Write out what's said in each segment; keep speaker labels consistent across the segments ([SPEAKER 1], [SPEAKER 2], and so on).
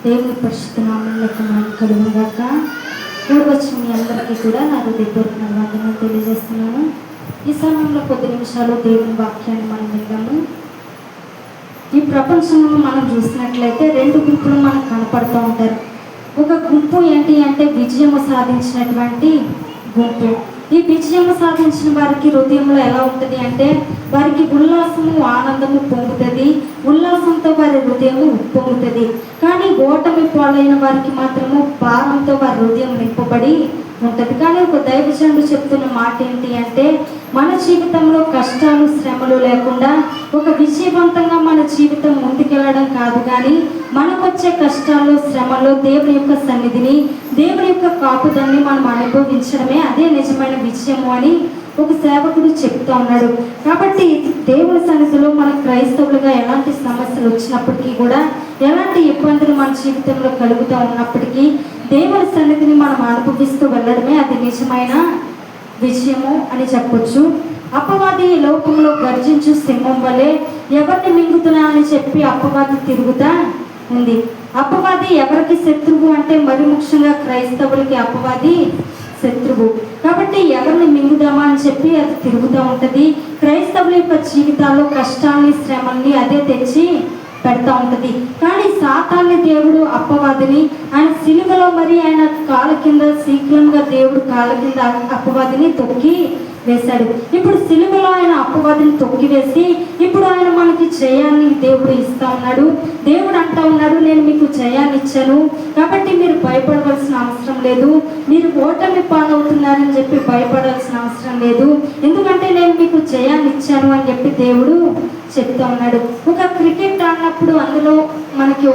[SPEAKER 1] దేవుని పరిశుద్ధ నామమునకు మహిమ కలుగును గాక. వచ్చిన మీ అందరికీ కూడా నా హృదయపూర్వక వందనాలు తెలియజేస్తున్నాను. ఈ సమయంలో కొద్ది నిమిషాలు దేవుని వాక్యాన్ని మనం విందాము. ఈ ప్రపంచంలో మనం చూసినట్లయితే రెండు గుంపులు మనకు కనపడుతూ ఉంటారు. ఒక గుంపు ఏంటి అంటే విజయము సాధించినటువంటి గుంపు. ఈ విజయము సాధించిన వారికి హృదయంలో ఎలా ఉంటుంది అంటే వారికి ఉల్లాసము ఆనందము పొంగుతుంది, ఉల్లాసంతో వారి హృదయము ఉప్పొంగుతుంది. కానీ ఓటమి పాలైన వారికి మాత్రము భారంతో వారి హృదయం నింపబడి ఉంటుంది. కానీ ఒక దైవజనుడు చెప్తున్న మాట ఏంటి అంటే మన జీవితంలో కష్టాలు శ్రమలు లేకుండా ఒక విజయవంతంగా మన జీవితం ముందుకెళ్ళడం కాదు, కానీ మనకొచ్చే కష్టాల్లో శ్రమలో దేవుని యొక్క సన్నిధిని, దేవుని యొక్క కాపుదల్ని మనం అనుభవించడమే అదే నిజమైన విజయము అని ఒక సేవకుడు చెప్తూ ఉన్నాడు. కాబట్టి దేవుని సన్నిధిలో మన క్రైస్తవులుగా ఎలాంటి సమస్యలు వచ్చినప్పటికీ కూడా, ఎలాంటి ఇబ్బందులు మన జీవితంలో కలుగుతూ ఉన్నప్పటికీ దేవుని సన్నిధిని మనం అనుభవిస్తూ వెళ్ళడమే అది నిజమైన విజయము అని చెప్పొచ్చు. అపవాది లోకంలో గర్జించు సింహం వలె ఎవరిని మింగుతున్నా అని చెప్పి అపవాది తిరుగుతా ఉంది. అపవాది ఎవరికి శత్రువు అంటే మరి ముఖ్యంగా క్రైస్తవులకి అపవాది శత్రువు. కాబట్టి ఎవరిని మింగుదామా అని చెప్పి అది తిరుగుతూ ఉంటుంది. క్రైస్తవుల యొక్క జీవితాల్లో కష్టాన్ని శ్రమల్ని అదే తెచ్చి పెడతా ఉంటుంది. కానీ సాతాన్ని దేవుడు అపవాదిని ఆయన సిలువలో మరి ఆయన కాళ్ళ కింద శీఘ్రంగా దేవుడు కాళ్ళ కింద అపవాదిని తొక్కి వేశాడు. ఇప్పుడు సిలువలో ఆయన అపవాదిని తొక్కి వేసి ఇప్పుడు ఆయన మనకి జయాన్ని దేవుడు ఇస్తా ఉన్నాడు. దేవుడు అంటా ఉన్నాడు, నేను మీకు జయాన్ని ఇచ్చాను కాబట్టి మీరు భయపడవలసిన అవసరం లేదు, మీరు ఓటమి పాలవుతున్నారని చెప్పి భయపడాల్సిన అవసరం లేదు, ఎందుకంటే నేను మీకు జయాన్ని ఇచ్చాను అని చెప్పి దేవుడు చెప్తా ఉన్నాడు. ఒక క్రికెట్ ఆడినప్పుడు అందులో మనకి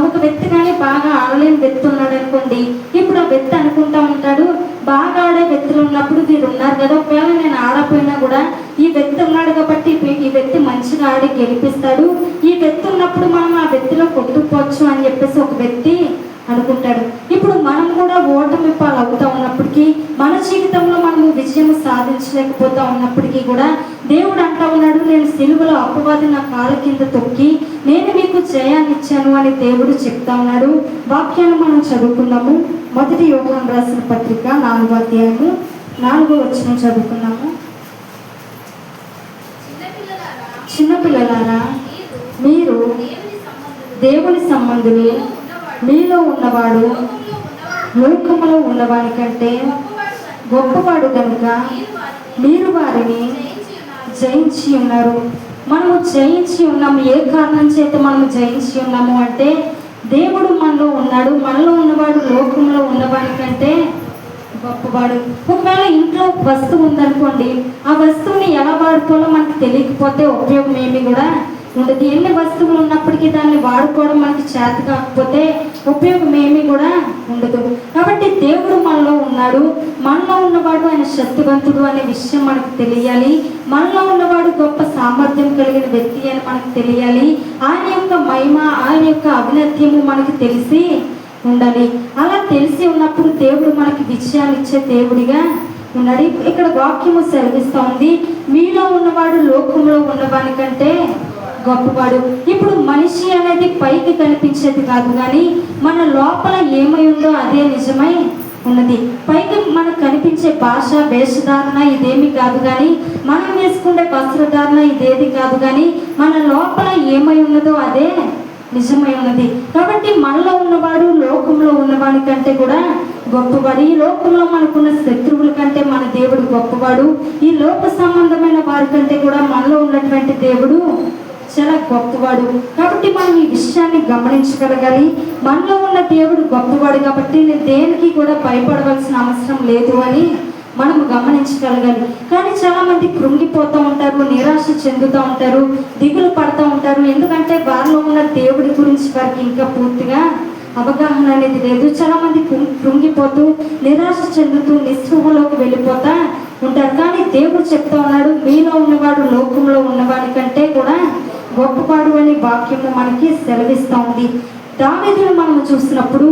[SPEAKER 1] ఒక వ్యక్తి కానీ బాగా ఆడలేని వ్యక్తి ఉన్నాడు అనుకోండి. ఇప్పుడు ఆ వ్యక్తి అనుకుంటా ఉంటాడు, బాగా ఆడే వ్యక్తులు ఉన్నప్పుడు వీరు ఉన్నారు కదా, ఒకవేళ నేను ఆడపోయినా కూడా ఈ వ్యక్తి ఉన్నాడు కాబట్టి ఈ వ్యక్తి మంచిగా ఆడి గెలిపిస్తాడు, ఈ వ్యక్తి ఉన్నప్పుడు మనం ఆ వ్యక్తిలో కొట్టుకోవచ్చు అని చెప్పేసి ఒక వ్యక్తి అనుకుంటాడు. ఇప్పుడు మనం కూడా ఓటమి పాలు అవుతూ ఉన్నప్పటికీ, మన జీవితంలో మనము విజయం సాధించలేకపోతూ ఉన్నప్పటికీ కూడా దేవుడు అంటా ఉన్నాడు, నేను సిలువలో అపవాది నా కాళ్ళ కింద తొక్కి నేను మీకు జయాన్ని ఇచ్చాను అని దేవుడు చెప్తా ఉన్నాడు. వాక్యాన్ని మనం చదువుకున్నాము. మొదటి యోహాను రాసిన పత్రిక 4వ అధ్యాయము 4వ వచనం చదువుకున్నాము. చిన్నపిల్లలారా మీరు దేవుని సంబంధులు, మీలో ఉన్నవాడు లోకములో ఉన్నవాడి కంటే గొప్పవాడు కనుక మీరు వారిని జయించి ఉన్నారు. మనము జయించి ఉన్నాము. ఏ కారణం చేత మనము జయించి ఉన్నాము అంటే దేవుడు మనలో ఉన్నాడు. మనలో ఉన్నవాడు లోకంలో ఉన్నవాడి కంటే గొప్పవాడు. ఒకవేళ ఇంట్లో వస్తువు ఉందనుకోండి, ఆ వస్తువుని ఎలా వాడుకోవాలో మనకు తెలియకపోతే ఉపయోగం ఏమి కూడా ఉండదు. ఎన్ని వస్తువులు ఉన్నప్పటికీ దాన్ని వాడుకోవడం మనకి చేత కాకపోతే ఉపయోగం ఏమీ కూడా ఉండదు. కాబట్టి దేవుడు మనలో ఉన్నాడు, మనలో ఉన్నవాడు ఆయన శక్తివంతుడు అనే విషయం మనకు తెలియాలి. మనలో ఉన్నవాడు గొప్ప సామర్థ్యం కలిగిన వ్యక్తి అని మనకు తెలియాలి. ఆయన యొక్క మహిమ, ఆయన యొక్క ఔన్నత్యము మనకు తెలిసి ఉండాలి. అలా తెలిసి ఉన్నప్పుడు దేవుడు మనకి విజయాన్ని ఇచ్చే దేవుడిగా ఉన్నాడు. ఇక్కడ వాక్యము సెలవిస్తూ ఉంది, మీలో ఉన్నవాడు లోకంలో ఉన్నవాని కంటే గొప్పవాడు. ఇప్పుడు మనిషి అనేది పైకి కనిపించేది కాదు, కానీ మన లోపల ఏమై ఉందో అదే నిజమై ఉన్నది. పైకి మనకు కనిపించే భాష, వేషధారణ ఇదేమి కాదు, కానీ మనం వేసుకునే వస్త్రధారణ ఇదేది కాదు, కానీ మన లోపల ఏమై ఉన్నదో అదే నిజమై ఉన్నది. కాబట్టి మనలో ఉన్నవాడు లోకంలో ఉన్నవాడి కంటే కూడా గొప్పవాడు. ఈ లోకంలో మనకున్న శత్రువుల కంటే మన దేవుడు గొప్పవాడు. ఈ లోక సంబంధమైన వారి కంటే కూడా మనలో ఉన్నటువంటి దేవుడు చాలా గొప్పవాడు. కాబట్టి మనం ఈ విషయాన్ని గమనించగలగాలి. మనలో ఉన్న దేవుడు గొప్పవాడు కాబట్టి నేను దేనికి కూడా భయపడవలసిన అవసరం లేదు అని మనం గమనించగలగాలి. కానీ చాలా మంది కృంగిపోతూ ఉంటారు, నిరాశ చెందుతూ ఉంటారు, దిగులు పడుతూ ఉంటారు. ఎందుకంటే వారిలో ఉన్న దేవుడి గురించి వారికి ఇంకా పూర్తిగా అవగాహన అనేది లేదు. చాలా మంది కృంగిపోతూ నిరాశ చెందుతూ నిస్పృహలోకి వెళ్ళిపోతా ఉంటారు. కానీ దేవుడు చెప్తా ఉన్నాడు, మీలో ఉన్నవాడు లోకంలో ఉన్నవాడి కంటే కూడా గొప్పవాడు అని వాక్యము మనకి సెలవిస్తూ ఉంది. దావీదును మనం చూసినప్పుడు,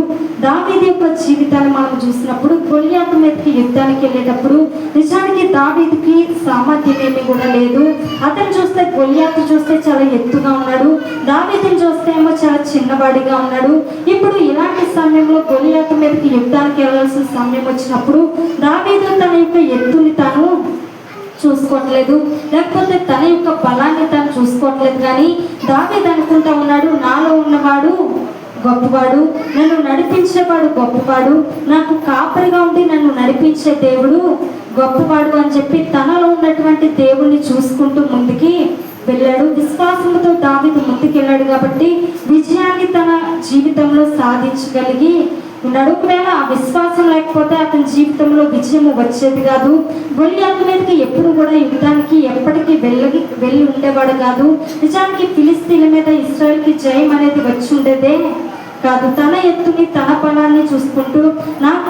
[SPEAKER 1] దావీదు యొక్క జీవితాన్ని మనం చూసినప్పుడు, గొలియాతు మీదకి యుద్ధానికి వెళ్ళేటప్పుడు నిజానికి దావీదుకి సామర్థ్యం ఏమీ కూడా లేదు. అతను చూస్తే గొలియాతు చూస్తే చాలా ఎత్తుగా ఉన్నాడు, దావీదుని చూస్తే ఏమో చాలా చిన్నవాడిగా ఉన్నాడు. ఇప్పుడు ఇలాంటి సమయంలో గొలియాతు మీదకి యుద్ధానికి వెళ్ళాల్సిన సమయం వచ్చినప్పుడు దావీదు తన యొక్క ఎత్తుని తాను చూసుకోవట్లేదు, లేకపోతే తన యొక్క బలాన్ని తాను చూసుకోవట్లేదు. కానీ దావీదు అనుకుంటా ఉన్నాడు, నాలో ఉన్నవాడు గొప్పవాడు, నన్ను నడిపించేవాడు గొప్పవాడు, నాకు కాపరిగా ఉండి నన్ను నడిపించే దేవుడు గొప్పవాడు అని చెప్పి తనలో ఉన్నటువంటి దేవుణ్ణి చూసుకుంటూ ముందుకి వెళ్ళాడు. విశ్వాసంతో దావీదు ముందుకెళ్ళాడు కాబట్టి విజయాన్ని తన జీవితంలో సాధించగలిగి ఉన్నాడు. ఒకవేళ ఆ విశ్వాసం లేకపోతే అతని జీవితంలో విజయం వచ్చేది కాదు. గొలియాతు మీదకి ఎప్పుడు కూడా యుద్ధానికి ఎప్పటికీ వెళ్ళి ఉండేవాడు కాదు. నిజానికి ఫిలిస్తీన్ల మీద ఇశ్రాయేలుకి జయం అనేది వచ్చి ఉండేదే కాదు. తన ఎత్తుని తన బలాన్ని చూసుకుంటూ నాకు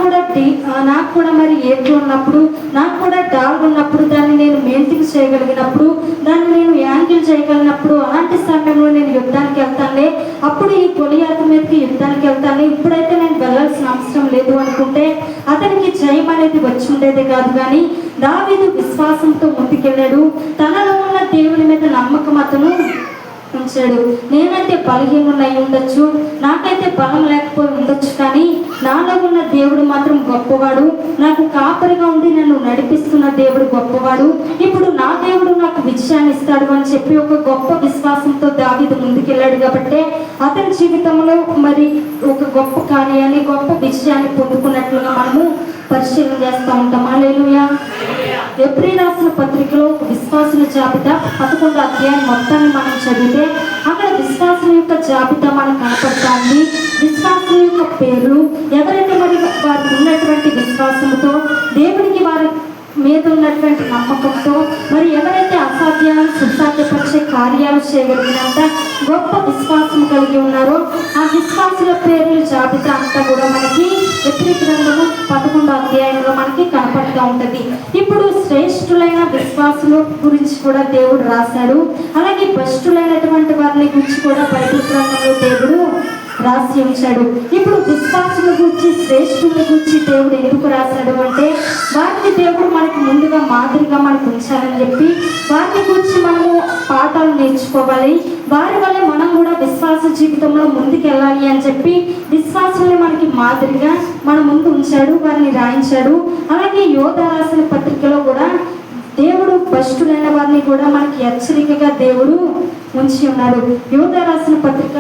[SPEAKER 1] కూడా మరి ఏట్లు ఉన్నప్పుడు, నాకు కూడా డాల్ ఉన్నప్పుడు, దాన్ని నేను మెయింటైన్ చేయగలిగినప్పుడు, దాన్ని నేను యాంగిల్ చేయగలిగినప్పుడు, అలాంటి సమయంలో నేను యుద్ధానికి వెళ్తానులే, అప్పుడు ఈ గొలియాతు మీదకి యుద్ధానికి వెళ్తాను, ఇప్పుడైతే నేను వెళ్ళాల్సిన అవసరం లేదు అనుకుంటే అతనికి జయం అనేది వచ్చి ఉండేదే కాదు. కానీ దావీదు విశ్వాసంతో ముందుకెళ్ళాడు. తనలో ఉన్న దేవుని మీద నమ్మకం అతను ఉంచాడు. నేనైతే బలహీనుడు అయి ఉండొచ్చు, నాకైతే బలం లేకపోయి ఉండొచ్చు, కానీ నాలో ఉన్న దేవుడు మాత్రం గొప్పవాడు, నాకు కాపరిగా ఉండి నన్ను నడిపిస్తున్న దేవుడు గొప్పవాడు, ఇప్పుడు నా దేవుడు నాకు విజయాన్ని ఇస్తాడు అని చెప్పి ఒక గొప్ప విశ్వాసంతో దావీదు ముందుకెళ్ళాడు. కాబట్టి అతని జీవితంలో మరి ఒక గొప్ప కార్యాన్ని, గొప్ప విజయాన్ని పొందుకున్నట్లుగా మనము పరిశీలన చేస్తూ ఉంటాం. హల్లెలూయా. ఎబ్రీ రాసిన పత్రికలో విశ్వాసుల జాబితా 11వ అధ్యాయం మొత్తాన్ని మనం చదివితే అక్కడ విశ్వాసుల యొక్క జాబితా మనకు కనపడుతుంది. విశ్వాసుల యొక్క పేర్లు, ఎవరైతే మరి వారు ఉన్నటువంటి విశ్వాసంతో, దేవుడికి వారి మీద ఉన్నటువంటి నమ్మకంతో, మరి ఎవరైతే అసాధ్యాలను సుసాధ్యపరిచే కార్యాలు చేయగలిగినంత గొప్ప విశ్వాసం కలిగి ఉన్నారో ఆ విశ్వాసుల పేర్ల జాబితా అంతా కూడా మనకి ఎబ్రీ గ్రంథము 11వ అధ్యాయంలో మనకి కనపడుతూ ఉంటుంది. ఇప్పుడు శ్రేష్ఠులైన విశ్వాసుల గురించి కూడా దేవుడు రాశాడు, అలాగే భ్రష్టులైనటువంటి వారిని గురించి కూడా బైబిల్ గ్రంథంలో దేవుడు రాసి ఉంచాడు. ఇప్పుడు విశ్వాసుల గురించి, శ్రేష్ఠుల గురించి దేవుడు ఎందుకు రాశాడు అంటే వారిని దేవుడు మనకు ముందుగా మాదిరిగా మనకు ఉంచాలని చెప్పి వారిని గురించి మనము పాఠాలు నేర్చుకోవాలి, వారి వల్ల మనం కూడా విశ్వాస జీవితంలో ముందుకెళ్ళాలి అని చెప్పి విశ్వాసుల్ని మనకి మాదిరిగా మన ముందు ఉంచాడు, వారిని రాయించాడు. అలాగే యోధా రాసిన పత్రికలో కూడా దేవుడు భ్రష్టులైన వారిని కూడా మనకి హెచ్చరికగా దేవుడు ఉంచి ఉన్నాడు. యోధా రాసిన పత్రిక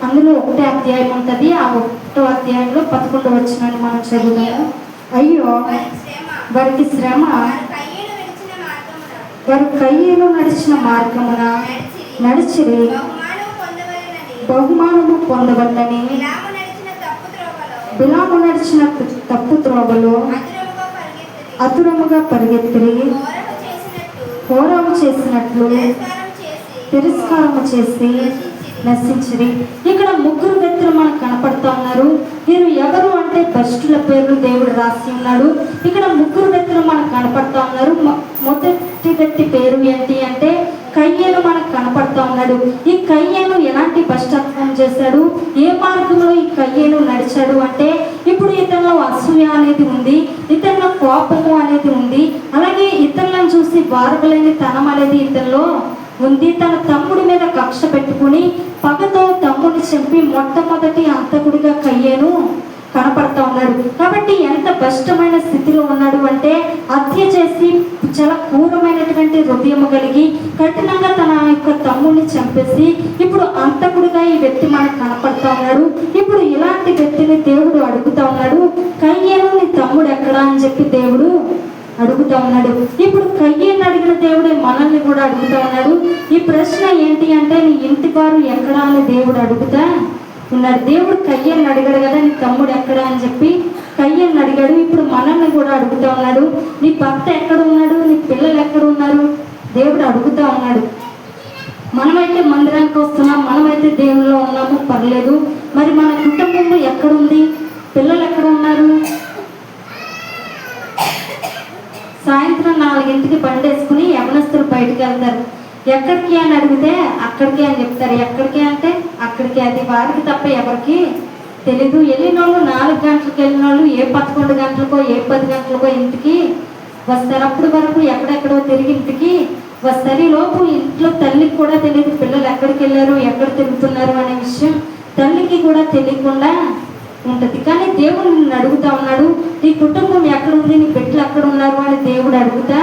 [SPEAKER 1] అందులో 1వ అధ్యాయం ఉంటుంది. ఆ 1వ అధ్యాయంలో 11వ వచనాన్ని మనం చదువుతాము. అయ్యో వారికి శ్రమ, వారు కయ్యేలు నడిచిన మార్గమున నడిచిరి, బహుమానము పొందవలనని బిలాము నడిచిన తప్పు త్రోవలో అతురముగా పరిగెత్తిరి, హోరాము చేసినట్లు తిరస్కారము చేసి నశించిరి. ఇక్కడ 3 వ్యక్తులు మనకు కనపడుతూ ఉన్నారు. వీరు ఎవరు అంటే భ్రష్టుల పేర్లు దేవుడు రాసి ఉన్నాడు. ఇక్కడ 3 వ్యక్తులు మనకు కనపడుతూ ఉన్నారు. మొదటి వ్యక్తి పేరు ఏంటి అంటే కయ్యేను మనకు కనపడుతూ ఉన్నాడు. ఈ కయ్యేను ఎలాంటి భ్రష్టత్వం చేశాడు, ఏ మార్గంలో ఈ కయ్యేను నడిచాడు అంటే ఇప్పుడు ఇతనిలో అసూయ అనేది ఉంది, ఇతనిలో కోపము అనేది ఉంది, అలాగే ఇతరులను చూసి వారగలేని తనం అనేది ఇతనిలో ఉంది. తన తమ్ముడి మీద కక్ష పెట్టుకుని పగతో తమ్ముడిని చంపి మొట్టమొదటి హంతకుడిగా కయ్యేను కనపడతా ఉన్నాడు. కాబట్టి ఎంత భ్రష్టమైన స్థితిలో ఉన్నాడు అంటే హత్య చేసి చాలా క్రూరమైనటువంటి హృదయము కలిగి కఠినంగా తన యొక్క తమ్ముడిని చంపేసి ఇప్పుడు హంతకుడిగా ఈ వ్యక్తి మనకు కనపడతా ఉన్నాడు. ఇప్పుడు ఇలాంటి వ్యక్తిని దేవుడు అడుగుతా ఉన్నాడు, కయ్యేను నీ తమ్ముడు ఎక్కడా అని చెప్పి దేవుడు అడుగుతా ఉన్నాడు. ఇప్పుడు కయ్యేను అడిగిన దేవుడే మనల్ని కూడా అడుగుతా ఉన్నాడు. ఈ ప్రశ్న ఏంటి అంటే నీ ఇంటి వారు ఎక్కడా అని దేవుడు అడుగుతా ఉన్నాడు. దేవుడు కయ్యేను అడిగాడు కదా, నీ తమ్ముడు ఎక్కడా అని చెప్పి కయ్యేను అడిగాడు. ఇప్పుడు మనల్ని కూడా అడుగుతా ఉన్నాడు, నీ భర్త ఎక్కడ ఉన్నాడు, నీ పిల్లలు ఎక్కడ ఉన్నారు దేవుడు అడుగుతా ఉన్నాడు. మనమైతే మందిరానికి వస్తున్నాం, మనమైతే దేవుల్లో ఉన్నాము, పర్లేదు, మరి మన కుటుంబంలో ఎక్కడుంది, పిల్లలు ఎక్కడ ఉన్నారు? సాయంత్రం 4ంటికి బండి వేసుకుని యవనస్తులు బయటకు వెళ్తారు. ఎక్కడికి అని అడిగితే అక్కడికి అని చెప్తారు. ఎక్కడికి అంటే అక్కడికి ఎక్కడికి, అది వారికి తప్ప ఎవరికి తెలీదు. వెళ్ళిన వాళ్ళు 4 గంటలకు వెళ్ళిన వాళ్ళు 11 గంటలకో 10 గంటలకో ఇంటికి వస్తారు. అప్పటి వరకు ఎక్కడెక్కడో తిరిగి ఇంటికి వస్తారు. ఈ లోపు ఇంట్లో తల్లికి కూడా తెలియదు పిల్లలు ఎక్కడికి వెళ్ళారు, ఎక్కడ తిరుగుతున్నారు అనే విషయం తల్లికి కూడా తెలియకుండా ఉంటుంది. కానీ దేవుడు నిన్ను అడుగుతా ఉన్నాడు, నీ కుటుంబం ఎక్కడుంది, నీ బిడ్డలు ఎక్కడ ఉన్నారు అని దేవుడు అడుగుతా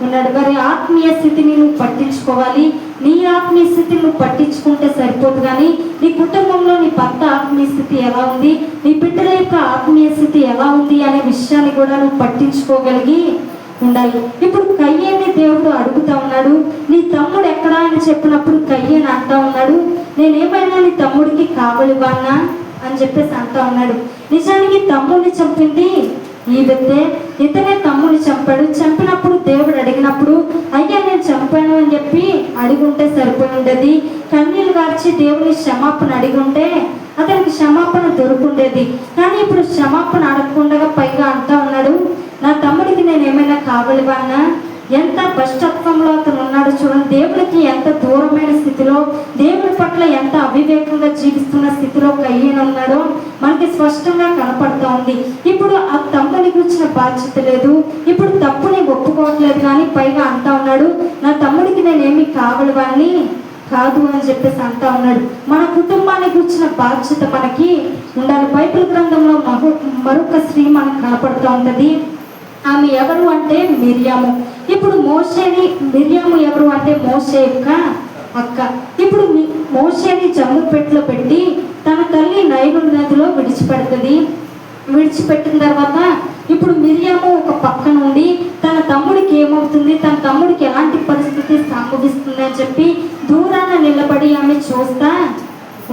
[SPEAKER 1] ఉన్నాడు. వారి ఆత్మీయ స్థితిని నువ్వు పట్టించుకోవాలి. నీ ఆత్మీయ స్థితిని నువ్వు పట్టించుకుంటే సరిపోదు, కానీ నీ కుటుంబంలో నీ భర్త ఆత్మీయ స్థితి ఎలా ఉంది, నీ బిడ్డల యొక్క ఆత్మీయ స్థితి ఎలా ఉంది అనే విషయాన్ని కూడా నువ్వు పట్టించుకోగలిగి ఉండాలి. ఇప్పుడు కయ్యేని దేవుడు అడుగుతా ఉన్నాడు, నీ తమ్ముడు ఎక్కడా అని చెప్పినప్పుడు కయ్యేని అంటా ఉన్నాడు, నేనేమైనా నీ తమ్ముడికి కావలివానా అని చెప్పేసి అంటా ఉన్నాడు. నిజానికి తమ్ముడిని చంపింది ఈ వ్యక్తే, ఇతనే తమ్ముడిని చంపాడు. చంపినప్పుడు దేవుడు అడిగినప్పుడు అయ్యా నేను చంపాను అని చెప్పి అడిగుంటే సరిపోయి ఉండేది. కన్నీళ్ళు గార్చి దేవుని క్షమాపణ అడిగుంటే అతనికి క్షమాపణ దొరుకుండేది. కానీ ఇప్పుడు క్షమాపణ అడగకుండా పైగా అంటా ఉన్నాడు, నా తమ్ముడికి నేను ఏమైనా కావలివానా. ఎంత భ్రష్టత్వంలో అతను ఉన్నాడు చూడండి. దేవుడికి ఎంత దూరమైన స్థితిలో, దేవుడి పట్ల ఎంత అవివేకంగా జీవిస్తున్న స్థితిలో కయ్యేను ఉన్నాడో మనకి స్పష్టంగా కనపడుతూ ఉంది. ఇప్పుడు ఆ తమ్ముడికి వచ్చిన బాధ్యత లేదు, ఇప్పుడు తప్పుని ఒప్పుకోవట్లేదు, కానీ పైగా అంటా ఉన్నాడు, నా తమ్ముడికి నేనేమి కావలివాణ్ణి కాదు అని చెప్పేసి అంటా ఉన్నాడు. మన కుటుంబానికి వచ్చిన బాధ్యత మనకి ఉండాలి. బైబిల్ గ్రంథంలో మరొక స్త్రీ మనకు కనపడుతూ ఉంటుంది. ఆమె ఎవరు అంటే మిర్యాము. ఇప్పుడు మిర్యాము ఎవరు అంటే మోషే యొక్క అక్క. ఇప్పుడు మోషేని జమ్ముపెట్టులో పెట్టి తన తల్లి నైలు నదిలో విడిచిపెడుతుంది. విడిచిపెట్టిన తర్వాత ఇప్పుడు మిర్యాము ఒక పక్క నుండి తన తమ్ముడికి ఏమవుతుంది, తన తమ్ముడికి ఎలాంటి పరిస్థితి సంభవిస్తుంది అని చెప్పి దూరాన నిలబడి ఆమె చూస్తా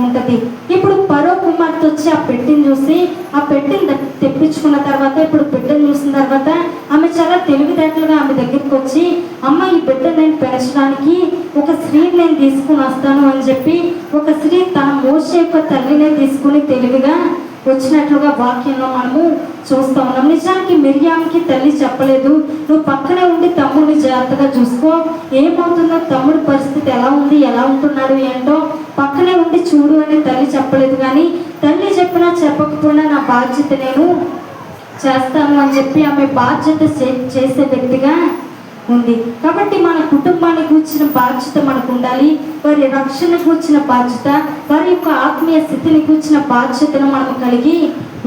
[SPEAKER 1] ఉంటుంది. ఇప్పుడు పరో కుమార్తె వచ్చి ఆ పెట్టిని చూసి ఆ పెట్టిని తెప్పించుకున్న తర్వాత ఇప్పుడు బిడ్డను చూసిన తర్వాత ఆమె చాలా తెలివితేటలుగా ఆమె దగ్గరికి వచ్చి, అమ్మ ఈ బిడ్డను నేను పెంచడానికి ఒక స్త్రీని నేను తీసుకుని వస్తాను అని చెప్పి ఒక స్త్రీ తన మోషే యొక్క తల్లినే తీసుకుని తెలివిగా వచ్చినట్లుగా వాక్యంలో మనము చూస్తూ ఉన్నాం. నిజానికి మిర్యాముకి తల్లి చెప్పలేదు, నువ్వు పక్కనే ఉండి తమ్ముడిని జాగ్రత్తగా చూసుకో, ఏమవుతుందో తమ్ముడి పరిస్థితి ఎలా ఉంది, ఎలా ఉంటున్నాడు ఏంటో పక్కనే ఉండి చూడు అని తల్లి చెప్పలేదు. కానీ తల్లి చెప్పినా చెప్పకపోయినా నా బాధ్యత నేను చేస్తాను అని చెప్పి ఆమె బాధ్యత చేసే వ్యక్తిగా ఉంది. కాబట్టి మన కుటుంబానికి వచ్చిన బాధ్యత మనకు ఉండాలి. వారి రక్షణకు వచ్చిన బాధ్యత, వారి యొక్క ఆత్మీయ స్థితిని వచ్చిన బాధ్యతను మనం కలిగి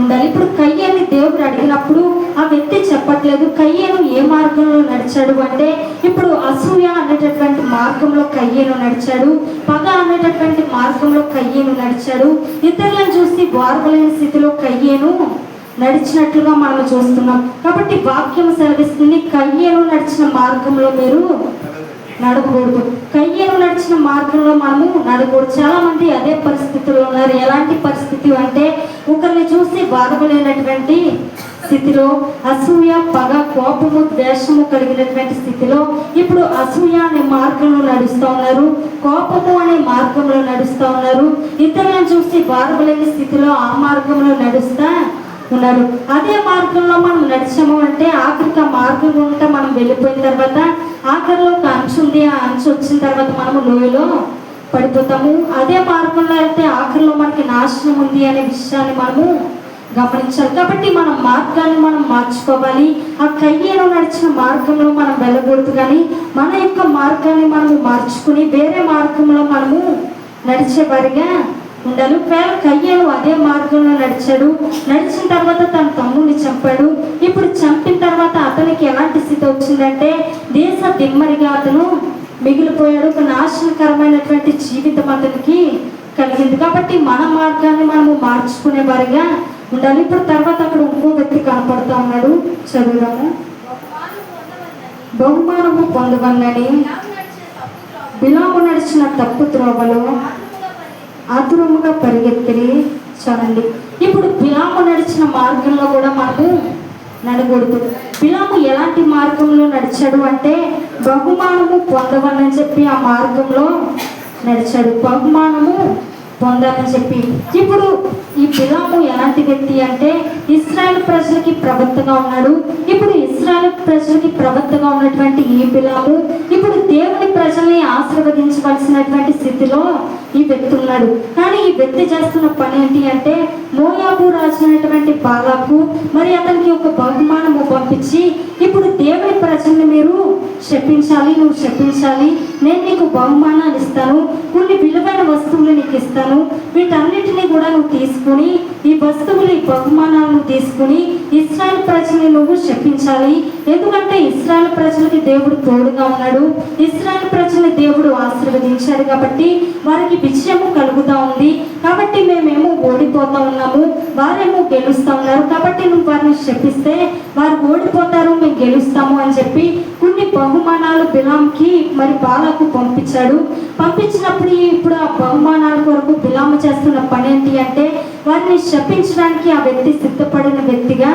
[SPEAKER 1] ఉండాలి. ఇప్పుడు కయ్యేని దేవుడు అడిగినప్పుడు ఆ వ్యక్తి చెప్పట్లేదు కయ్యేను ఏ మార్గంలో నడిచాడు అంటే, ఇప్పుడు అసూయ అనేటటువంటి మార్గంలో కయ్యేను నడిచాడు, పగ అనేటటువంటి మార్గంలో కయ్యేను నడిచాడు, ఇతరులను చూసి వార్వలేని స్థితిలో కయ్యేను నడిచినట్లుగా మనం చూస్తున్నాం. కాబట్టి వాక్యం సెలవిస్తుంది, కయ్యేను నడిచిన మార్గంలో మీరు నడకూడదు. కయ్యేను నడిచిన మార్గంలో మనము నడకూడదు. చాలా మంది అదే పరిస్థితిలో ఉన్నారు. ఎలాంటి పరిస్థితి అంటే, ఒకరిని చూసి బాధపడేటటువంటి స్థితిలో, అసూయ, పగ, కోపము, ద్వేషము కలిగినటువంటి స్థితిలో ఇప్పుడు అసూయ అనే మార్గంలో నడుస్తూ ఉన్నారు, కోపము అనే మార్గంలో నడుస్తూ ఉన్నారు, ఇతరులను చూసి బాధపడలేని స్థితిలో ఆ మార్గంలో నడుస్తా ఉన్నారు. అదే మార్గంలో మనం నడిచాము అంటే ఆఖరికి ఆ మార్గం ఉంటే మనం వెళ్ళిపోయిన తర్వాత ఆఖరిలో ఒక అంచు ఉంది, ఆ అంచు వచ్చిన తర్వాత మనము లోయలో పడిపోతాము. అదే మార్గంలో అయితే ఆఖరిలో మనకి నాశనం ఉంది అనే విషయాన్ని మనము గమనించాలి. కాబట్టి మన మార్గాన్ని మనం మార్చుకోవాలి. ఆ కయ్యేను నడిచిన మార్గంలో మనం వెళ్ళకూడదు, కానీ మన యొక్క మార్గాన్ని మనము మార్చుకుని వేరే మార్గంలో మనము నడిచేవారిగా ఉండాలి. కయ్యేను అదే మార్గంలో నడిచాడు. నడిచిన తర్వాత తన తమ్ముడిని చంపాడు. ఇప్పుడు చంపిన తర్వాత అతనికి ఎలాంటి స్థితి వచ్చిందంటే, దేశ దిమ్మరిగా అతను మిగిలిపోయాడు. ఒక నాశనకరమైనటువంటి జీవితం అతనికి కలిగింది. కాబట్టి మన మార్గాన్ని మనము మార్చుకునే వారిగా ఉండాలి. ఇప్పుడు తర్వాత అక్కడ ఇంకో వ్యక్తి కనపడుతూ ఉన్నాడు, చదువుదాము. బహుమానము పొందవలని బిలాము నడిచిన తప్పు త్రోవలో ఆతురముగా పరిగెత్తి చూడండి. ఇప్పుడు బిలాము నడిచిన మార్గంలో కూడా మనము నడకూడదు. బిలాము ఎలాంటి మార్గంలో నడిచాడు అంటే, బహుమానము పొందవలని చెప్పి ఆ మార్గంలో నడిచాడు. బహుమానము పొందాలని చెప్పి. ఇప్పుడు ఈ బిలాము ఎలాంటి వ్యక్తి అంటే ఇశ్రాయేల్ ప్రజలకి ప్రవక్తగా ఉన్నాడు. ఇప్పుడు ఇశ్రాయేల్ ప్రజలకి ప్రవక్తగా ఉన్నటువంటి ఈ బిలాము ఇప్పుడు దేవుని ప్రజల్ని ఆశీర్వదించవలసినటువంటి స్థితిలో ఈ వ్యక్తి ఉన్నాడు. కానీ ఈ వ్యక్తి చేస్తున్న పని ఏంటి అంటే మోయాబు రాజు అయినటువంటి బాలాకు మరి అతనికి ఒక బహుమానము పంపించి ఇప్పుడు దేవుని ప్రజల్ని మీరు శపించాలి, నువ్వు శపించాలి, నేను నీకు బహుమానాలు ఇస్తాను, కొన్ని విలువైన వస్తువులు నీకు ఇస్తాను, వీటన్నిటినీ కూడా నువ్వు తీసుకుని ఈ వస్తువులు ఈ బహుమానాలను తీసుకుని ఇశ్రాయేల్ ప్రజల్ని నువ్వు శపించాలి. ఎందుకంటే ఇశ్రాయేల్ ప్రజలకి దేవుడు తోడుగా ఉన్నాడు, ఇశ్రాయేల్ ప్రజల్ని దేవుడు ఆశీర్వదించాడు కాబట్టి వారికి విజయము కలుగుతూ ఉంది. కాబట్టి మేమేమో ఓడిపోతా ఉన్నాము, వారేమో గెలుస్తూ ఉన్నారు, కాబట్టి నువ్వు వారిని శపిస్తే వారు ఓడిపోతారు, మేము గెలుస్తాము అని చెప్పి కొన్ని బహుమానాలు బిలాంకి మరి బాలాకు పంపించాడు. పంపించినప్పుడు ఇప్పుడు ఆ బహుమానాల కొరకు బిలాము చేస్తున్న పని ఏంటి అంటే వారిని శపించడానికి ఆ వ్యక్తి సిద్ధపడిన వ్యక్తిగా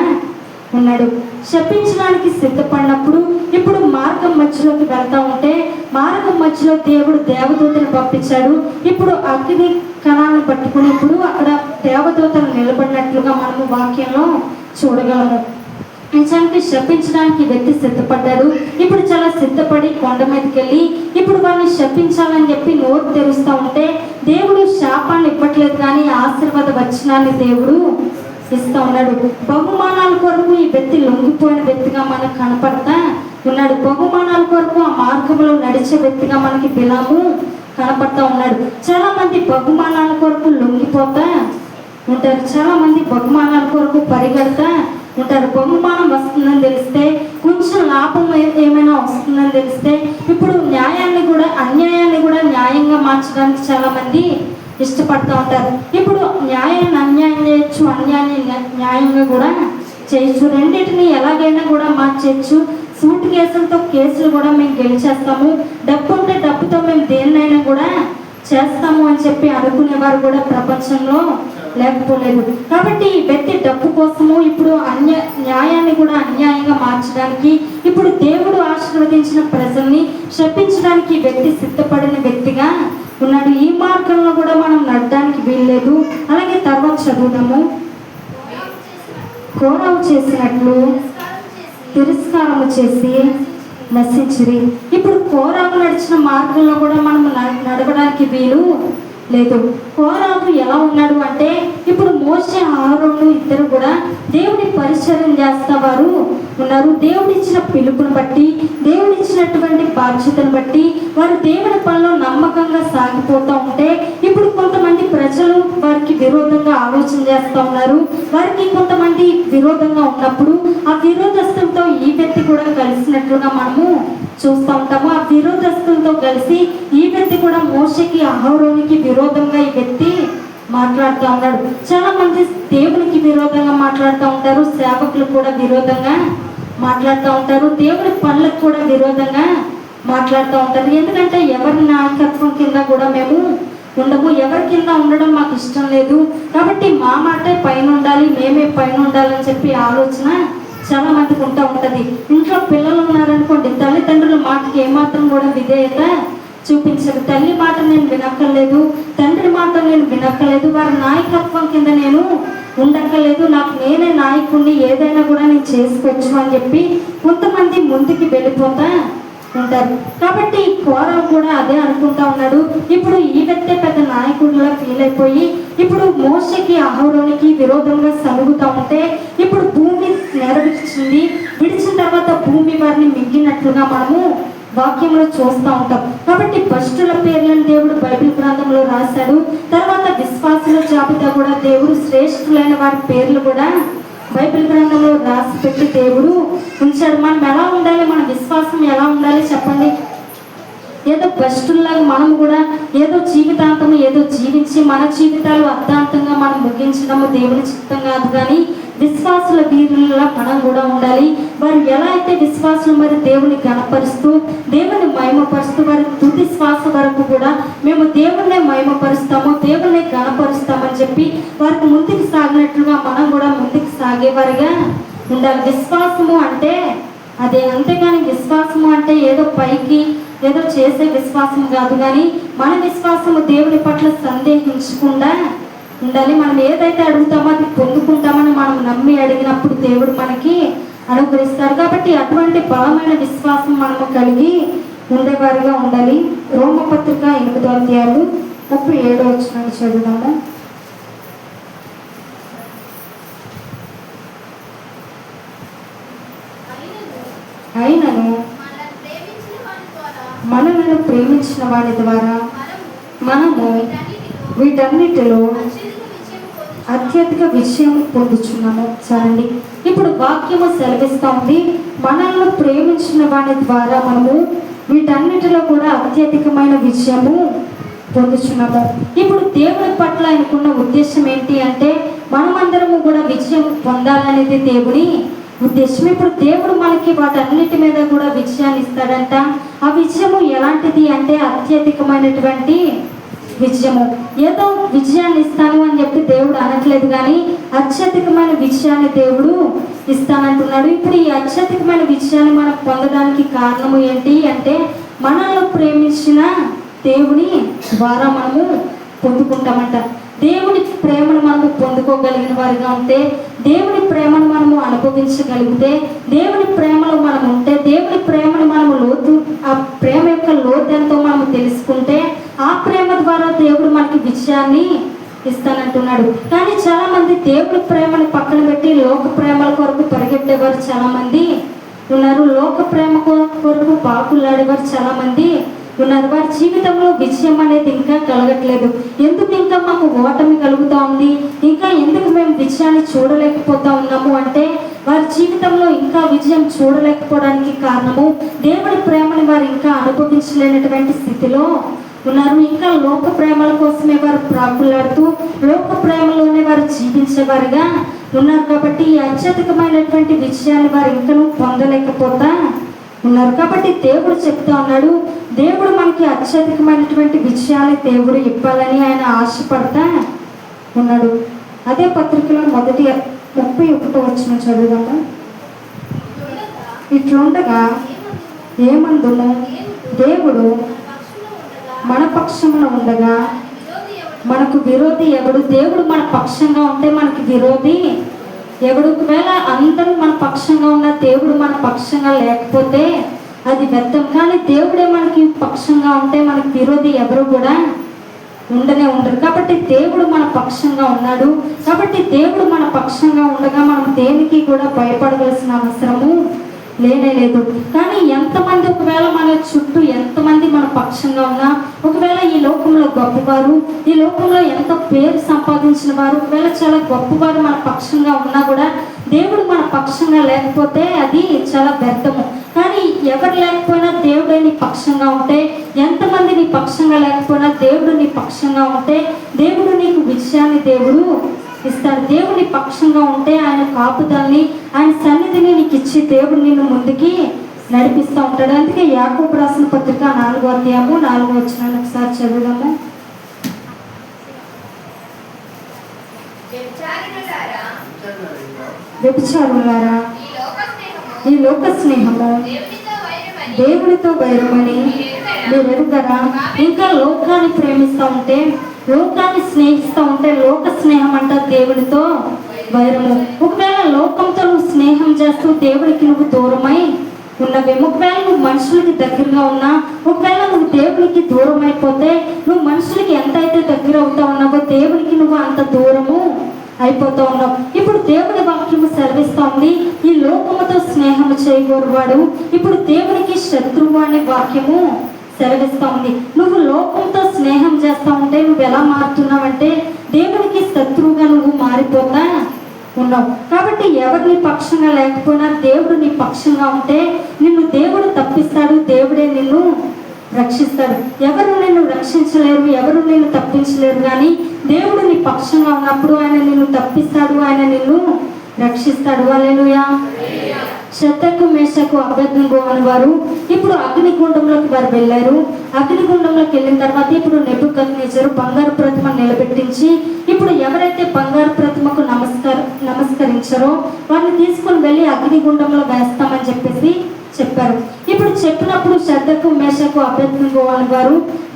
[SPEAKER 1] ఉన్నాడు. శపించడానికి సిద్ధపడినప్పుడు ఇప్పుడు మార్గం మధ్యలోకి వెళ్తా ఉంటే మార్గం మధ్యలో దేవుడు దేవదూతను పంపించాడు. ఇప్పుడు అగ్ని కణాలను పట్టుకుని ఇప్పుడు అక్కడ దేవదూతలు నిలబడినట్లుగా మనము వాక్యంలో చూడగలము. నిజానికి శపించడానికి వ్యక్తి సిద్ధపడ్డాడు. ఇప్పుడు చాలా సిద్ధపడి కొండ మీదకి వెళ్ళి ఇప్పుడు వారిని శపించాలని చెప్పి నోరు తెరుస్తూ ఉంటే దేవుడు శాపాన్ని ఇవ్వట్లేదు కానీ ఆశీర్వాద వచనాన్ని దేవుడు ఇస్తూ ఉన్నాడు. బహుమానాల కొరకు ఈ వ్యక్తి లొంగిపోయిన వ్యక్తిగా మనకు కనపడతా ఉన్నాడు. బహుమానాల కొరకు ఆ మార్గంలో నడిచే వ్యక్తిగా మనకి బిలాము కనపడతా ఉన్నాడు. చాలా మంది బహుమానాల కొరకు లొంగిపోతా ఉంటారు, చాలా మంది బహుమానాల కొరకు పరిగెడతా ఉంటారు. బహుమానం వస్తుందని తెలిస్తే కొంచెం లాభం ఏమైనా వస్తుందని తెలిస్తే ఇప్పుడు న్యాయాన్ని కూడా అన్యాయాన్ని కూడా న్యాయంగా మార్చడానికి చాలా మంది ఇష్టపడుతూ ఉంటారు. ఇప్పుడు న్యాయాన్ని అన్యాయం చేయొచ్చు, అన్యాయాన్ని న్యాయంగా కూడా చేయొచ్చు, రెండింటిని ఎలాగైనా కూడా మార్చేయచ్చు. సూట్ కేసులతో కేసులు కూడా మేము గెలిచేస్తాము, డబ్బు ఉంటే డబ్బుతో మేము దేన్నైనా కూడా చేస్తాము అని చెప్పి అనుకునేవారు కూడా ప్రపంచంలో లేకపోలేదు. కాబట్టి ఈ వ్యక్తి డబ్బు కోసము ఇప్పుడు న్యాయాన్ని కూడా అన్యాయంగా మార్చడానికి ఇప్పుడు దేవుడు ఆశీర్వదించిన ప్రజల్ని శపించడానికి ఈ వ్యక్తి సిద్ధపడిన వ్యక్తిగా ఉన్నాడు. ఈ మార్గంలో కూడా మనం నడడానికి వీల్లేదు. అలాగే తర్వాత చదువుదాము. కోరావు చేసినట్లు తిరస్కారము చేసి నశించిరి. ఇప్పుడు కోరావు నడిచిన మార్గంలో కూడా మనం నడవడానికి వీలు లేదు. కోరావు ఎలా ఉన్నాడు అంటే ఇప్పుడు మోషే ఆరోను ఇద్దరు కూడా దేవుని పరిచయం చేస్తవారు ఉన్నారు. దేవుడు ఇచ్చిన పిలుపుని బట్టి దేవుడు ఇచ్చినటువంటి బాధ్యతను బట్టి వారు దేవుని పనిలో నమ్మకంగా సాగిపోతూ ఉంటే ఇప్పుడు కొంతమంది ప్రజలు వారికి విరోధంగా ఆలోచన చేస్తూ ఉన్నారు. వారికి కొంతమంది విరోధంగా ఉన్నప్పుడు ఆ విరోధస్తులతో ఈ వ్యక్తి కూడా కలిసినట్లుగా మనము చూస్తూ ఉంటాము. ఆ విరోధస్తులతో కలిసి ఈ వ్యక్తి కూడా మోషేకి అహరోనుకి విరోధంగా ఈ వ్యక్తి మాట్లాడుతూ ఉన్నాడు. చాలా మంది దేవునికి విరోధంగా మాట్లాడుతూ ఉంటారు, సేవకులకు కూడా విరోధంగా మాట్లాడుతూ ఉంటారు, దేవుని పనులకు కూడా విరోధంగా మాట్లాడుతూ ఉంటారు. ఎందుకంటే ఎవరి నాయకత్వం కింద కూడా మేము ఉండము, ఎవరి కింద ఉండడం మాకు ఇష్టం లేదు, కాబట్టి మా మాటే పైన ఉండాలి, మేమే పైన ఉండాలని చెప్పి ఆలోచన చాలా మందికి ఉంటుంది. ఇంట్లో పిల్లలు ఉన్నారనుకోండి, తల్లిదండ్రుల మాటకి ఏమాత్రం కూడా విధేయత చూపించరు. తల్లి మాట నేను వినక్కర్లేదు, తండ్రి మాట నేను వినక్కర్లేదు, వారి నాయకత్వం కింద నేను ఉండక్కర్లేదు, నాకు నేనే నాయకుడిని, ఏదైనా కూడా నేను చేసుకోవచ్చు అని చెప్పి కొంతమంది ముందుకి వెళ్ళిపోతా ఉంటారు. కాబట్టి కోరావు కూడా అదే అనుకుంటా ఉన్నాడు. ఇప్పుడు ఈ వ్యక్తి పెద్ద నాయకుడిలా ఫీల్ అయిపోయి ఇప్పుడు మోషేకి అహరోనుకి విరోధంగా సలుగుతూ ఉంటే ఇప్పుడు భూమి నెరవేర్చింది. విడిచిన తర్వాత భూమి వారిని మింగినట్లుగా మనము వాక్యంలో చూస్తూ ఉంటాం. కాబట్టి భ్రష్టుల పేర్లను దేవుడు బైబిల్ గ్రంథంలో రాశాడు. తర్వాత విశ్వాసుల జాబితా కూడా దేవుడు శ్రేష్ఠులైన వారి పేర్లు కూడా బైబిల్ గ్రంథంలో రాసి పెట్టి దేవుడు ఉంచాడు. మనం ఎలా ఉండాలి, మన విశ్వాసం ఎలా ఉండాలి చెప్పండి? ఏదో భ్రష్టుల్లాగా మనం కూడా ఏదో జీవితాంతం ఏదో జీవించి మన జీవితాలు అర్థాంతంగా మనం ముగించడము దేవుని చిత్తం కాదు. కానీ విశ్వాసుల వీరులా మనం కూడా ఉండాలి. వారు ఎలా అయితే విశ్వాసులు మరి దేవుని గణపరుస్తూ దేవుని మహిమపరుస్తూ వారి తుది శ్వాస వరకు కూడా మేము దేవుణ్ణే మహిమపరుస్తాము, దేవుణ్ణే గణపరుస్తామని చెప్పి వారికి ముందుకు సాగినట్లుగా మనం కూడా ముందుకు సాగేవారిగా ఉండాలి. విశ్వాసము అంటే అదే, అంతేగాని విశ్వాసము అంటే ఏదో పైకి ఏదో చేసే విశ్వాసం కాదు, కానీ మన విశ్వాసము దేవుని పట్ల సందేహించకుండా ఉండాలి. మనం ఏదైతే అడుగుతామో అది పొందుకుంటామని మనం నమ్మి అడిగినప్పుడు దేవుడు మనకి అనుగ్రహిస్తారు. కాబట్టి అటువంటి బలమైన విశ్వాసం మనము కలిగి ఉండేవారిగా ఉండాలి. రోమపత్రిక 8వ అధ్యాయం 37వ వచనాన్ని చదువుదాము. అయినను మనలను ప్రేమించిన వారి ద్వారా మనము వీటన్నిటిలో అత్యధిక విజయం పొందుచున్నాము. సరండి, ఇప్పుడు వాక్యము సెలవిస్తూ ఉంది, మనల్ని ప్రేమించిన వారి ద్వారా మనము వీటన్నిటిలో కూడా అత్యధికమైన విజయము పొందుచున్నాము. ఇప్పుడు దేవుని పట్ల ఆయనకున్న ఉద్దేశం ఏంటి అంటే మనమందరము కూడా విజయం పొందాలనేది దేవుని ఉద్దేశం. ఇప్పుడు దేవుడు మనకి వాటన్నిటి మీద కూడా విజయాన్ని ఇస్తాడంట. ఆ విజయము ఎలాంటిది అంటే అత్యధికమైనటువంటి విజయము. ఏదో విజయాన్ని ఇస్తాను అని చెప్పి దేవుడు అనట్లేదు, కానీ అత్యధికమైన విజయాన్ని దేవుడు ఇస్తానంటున్నాడు. ఇప్పుడు ఈ అత్యధికమైన విజయాన్ని మనం పొందడానికి కారణము ఏంటి అంటే మనల్ని ప్రేమించిన దేవుని ద్వారా మనము పొందుకుంటామంట. దేవుని ప్రేమను మనము పొందుకోగలిగిన వారిగా ఉంటే, దేవుని ప్రేమను మనము అనుభవించగలిగితే, దేవుని ప్రేమలో మనం ఉంటే, దేవుని ప్రేమను మనము ఆ ప్రేమ యొక్క లోతు ఎంతో మనము తెలుసుకుంటే, ఆ ప్రేమ ద్వారా దేవుడు మనకి విజయాన్ని ఇస్తానంటున్నాడు. కానీ చాలా మంది దేవుని ప్రేమను పక్కన పెట్టి లోక ప్రేమల కొరకు పరిగెట్టేవారు చాలా మంది ఉన్నారు. లోక ప్రేమ కొరకు పాకులాడేవారు చాలా మంది ఉన్నారు. వారి జీవితంలో విజయం అనేది ఇంకా కలగట్లేదు. ఎందుకు ఇంకా మాకు ఓటమి కలుగుతూ ఉంది, ఇంకా ఎందుకు మేము విజయాన్ని చూడలేకపోతా ఉన్నాము అంటే వారి జీవితంలో ఇంకా విజయం చూడలేకపోవడానికి కారణము దేవుడి ప్రేమని వారు ఇంకా అనుభవించలేనటువంటి స్థితిలో ఉన్నారు. ఇంకా లోక ప్రేమల కోసమే వారు ప్రాకులాడుతూ లోక ప్రేమలోనే వారు జీవించేవారుగా ఉన్నారు. కాబట్టి ఈ అత్యధికమైనటువంటి విజయాన్ని వారు ఇంకనూ పొందలేకపోతా ఉన్నారు. కాబట్టి దేవుడు చెప్తా ఉన్నాడు, దేవుడు మనకి అత్యధికమైనటువంటి విజయాన్ని దేవుడు ఇవ్వాలని ఆయన ఆశపడతా ఉన్నాడు. అదే పత్రికలో మొదటి 31వ వచనం చదువుదాము. ఇట్లుండగా ఏమందును దేవుడు మన పక్షమున ఉండగా మనకు విరోధి ఎవడు? దేవుడు మన పక్షంగా ఉంటే మనకి విరోధి ఎవడు? ఒకవేళ అందరూ మన పక్షంగా ఉన్న దేవుడు మన పక్షంగా లేకపోతే అది వ్యర్థం. కానీ దేవుడే మనకి పక్షంగా ఉంటే మనకి విరోధి ఎవరు కూడా ఉండనే ఉండరు. కాబట్టి దేవుడు మన పక్షంగా ఉన్నాడు. కాబట్టి దేవుడు మన పక్షంగా ఉండగా మనం దేనికి కూడా భయపడవలసిన అవసరము లేనే లేదు. కానీ ఎంతమంది ఒకవేళ మన చుట్టూ ఎంతమంది మన పక్షంగా ఉన్నా, ఒకవేళ ఈ లోకంలో గొప్పవారు, ఈ లోకంలో ఎంత పేరు సంపాదించిన వారు, ఒకవేళ చాలా గొప్పవారు మన పక్షంగా ఉన్నా కూడా దేవుడు మన పక్షంగా లేకపోతే అది చాలా వ్యర్థము. కానీ ఎవరు లేకపోయినా దేవుడే నీ పక్షంగా ఉంటే, ఎంతమంది నీ పక్షంగా లేకపోయినా దేవుడు నీ పక్షంగా ఉంటే దేవుడు నీకు విజయాన్ని దేవుడు ఇస్తాడు. దేవుని పక్షంగా ఉంటే ఆయన కాపుదల్ని, ఆయన సన్నిధిని నీకు ఇచ్చి దేవుడు నిన్ను ముందుకి నడిపిస్తూ ఉంటాడు. అందుకే యాకోబు రాసిన పత్రిక 4వ అధ్యాయము 4వ వచనాన్ని ఒకసారి చదువుదాము. వ్యభిచారులారా, ఈ లోక స్నేహము దేవునితో వైరమని మీరు ఎరుగరా? ఇంకా లోకాన్ని ప్రేమిస్తూ ఉంటే, లోకాన్ని స్నేహిస్తూ ఉంటే, లోక స్నేహం అంట దేవుడితో వైరము. ఒకవేళ లోకంతో నువ్వు స్నేహం చేస్తూ దేవుడికి నువ్వు దూరమై ఉన్నవేమో. ఒకవేళ నువ్వు మనుషులకి దగ్గరగా ఉన్నా, ఒకవేళ నువ్వు దేవుడికి దూరం అయిపోతే, నువ్వు మనుషులకి ఎంతైతే దగ్గర అవుతా ఉన్నావో దేవుడికి నువ్వు అంత దూరము అయిపోతూ ఉన్నావు. ఇప్పుడు దేవుడి వాక్యము సెలవిస్తూ ఉంది, ఈ లోకముతో స్నేహము చేయగోరువాడు ఇప్పుడు దేవునికి శత్రువు అనే వాక్యము సెలవిస్తూ ఉంది. నువ్వు లోకంతో స్నేహం చేస్తూ ఉంటే నువ్వు ఎలా మారుతున్నావంటే దేవునికి శత్రువుగా నువ్వు మారిపోతా ఉన్నావు. కాబట్టి ఎవరు నీ పక్షంగా లేకపోయినా దేవుడు నీ పక్షంగా ఉంటే నిన్ను దేవుడు తప్పిస్తాడు, దేవుడే నిన్ను రక్షిస్తాడు. ఎవరు నిన్ను రక్షించలేరు, ఎవరు నిన్ను తప్పించలేరు. కానీ దేవుడు నీ పక్షంగా ఉన్నప్పుడు ఆయన నిన్ను తప్పిస్తాడు, ఆయన నిన్ను రక్షిస్తాడు. హల్లెలూయా. శతకు మేషకు అబేద్నెగో అనేవారు ఇప్పుడు అగ్నిగుండంలోకి వారు వెళ్ళారు. అగ్నిగుండంలోకి వెళ్ళిన తర్వాత ఇప్పుడు నెబుకద్నెజరు బంగారు ప్రతిమ నిలబెట్టించి, ఇప్పుడు ఎవరైతే బంగారు ప్రతిమకు నమస్కరించారో వారిని తీసుకొని వెళ్ళి అగ్నిగుండంలో వేస్తామని చెప్పేసి చెప్పారు. ఇప్పుడు చెప్పినప్పుడు శ్రద్ధకు మేషకు అభ్యర్థించు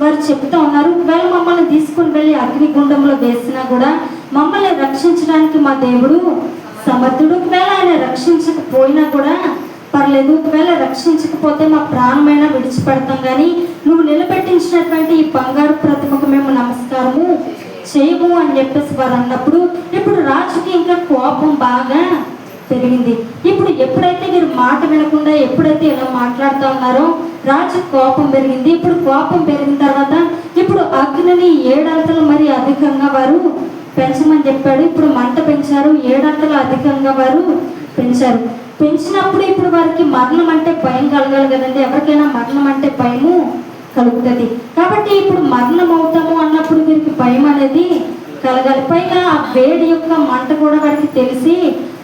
[SPEAKER 1] వారు చెప్తా ఉన్నారు, ఒకవేళ మమ్మల్ని తీసుకుని వెళ్ళి అగ్నిగుండంలో వేసినా కూడా మమ్మల్ని రక్షించడానికి మా దేవుడు సమర్థుడు. ఒకవేళ ఆయన రక్షించకపోయినా కూడా పర్లేదు, ఒకవేళ రక్షించకపోతే మా ప్రాణమైనా విడిచిపెడతాం, కానీ నువ్వు నిలబెట్టించినటువంటి ఈ బంగారు ప్రతిమకు మేము నమస్కారము చేయము అని చెప్పేసి వారు అన్నప్పుడు ఇప్పుడు రాజుకి ఇంకా కోపం బాగా పెరిగింది. ఇప్పుడు ఎప్పుడైతే వీరు మాట వినకుండా ఎప్పుడైతే ఇలా మాట్లాడుతూ ఉన్నారో రాజు కోపం పెరిగింది. ఇప్పుడు కోపం పెరిగిన తర్వాత ఇప్పుడు అగ్నిని 7 అంతలు మరి అధికంగా వారు పెంచమని చెప్పాడు. ఇప్పుడు మంట పెంచారు, 7 అంతలు అధికంగా వారు పెంచారు. పెంచినప్పుడు ఇప్పుడు వారికి మరణం అంటే భయం కలగాలి కదండి. ఎవరికైనా మరణం అంటే భయము కలుగుతుంది. కాబట్టి ఇప్పుడు మరణం అవుతాము అన్నప్పుడు వీరికి భయం అనేది కలగాలి. పైగా ఆ వేడి యొక్క మంట కూడా వారికి తెలిసి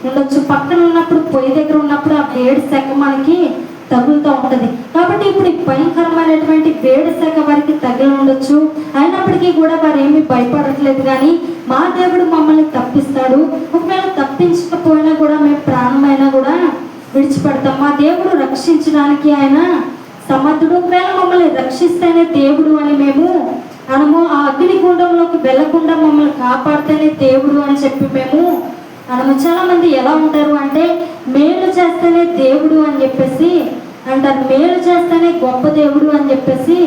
[SPEAKER 1] ఉండొచ్చు. పక్కన ఉన్నప్పుడు పొయ్యి దగ్గర ఉన్నప్పుడు ఆ వేడి శాఖ మనకి తగులుతూ ఉంటుంది. కాబట్టి ఇప్పుడు భయంకరమైనటువంటి వేడి శాఖ వారికి తగిలి ఉండొచ్చు. అయినప్పటికీ కూడా వారు ఏమీ భయపడట్లేదు, కానీ మా దేవుడు మమ్మల్ని తప్పిస్తాడు, ఒకవేళ తప్పించకపోయినా కూడా మేము ప్రాణమైనా కూడా విడిచిపెడతాం, మా దేవుడు రక్షించడానికి ఆయన సమర్థుడు, ఒకవేళ మమ్మల్ని రక్షిస్తేనే దేవుడు అని మేము అనము, ఆ అగ్నిగుండంలోకి వెళ్లకుండా మమ్మల్ని కాపాడితేనే దేవుడు అని చెప్పి మేము అనము. చాలా మంది ఎలా ఉంటారు అంటే మేలు చేస్తేనే దేవుడు అని చెప్పేసి అంటారు, మేలు చేస్తేనే గొప్ప దేవుడు అని చెప్పేసి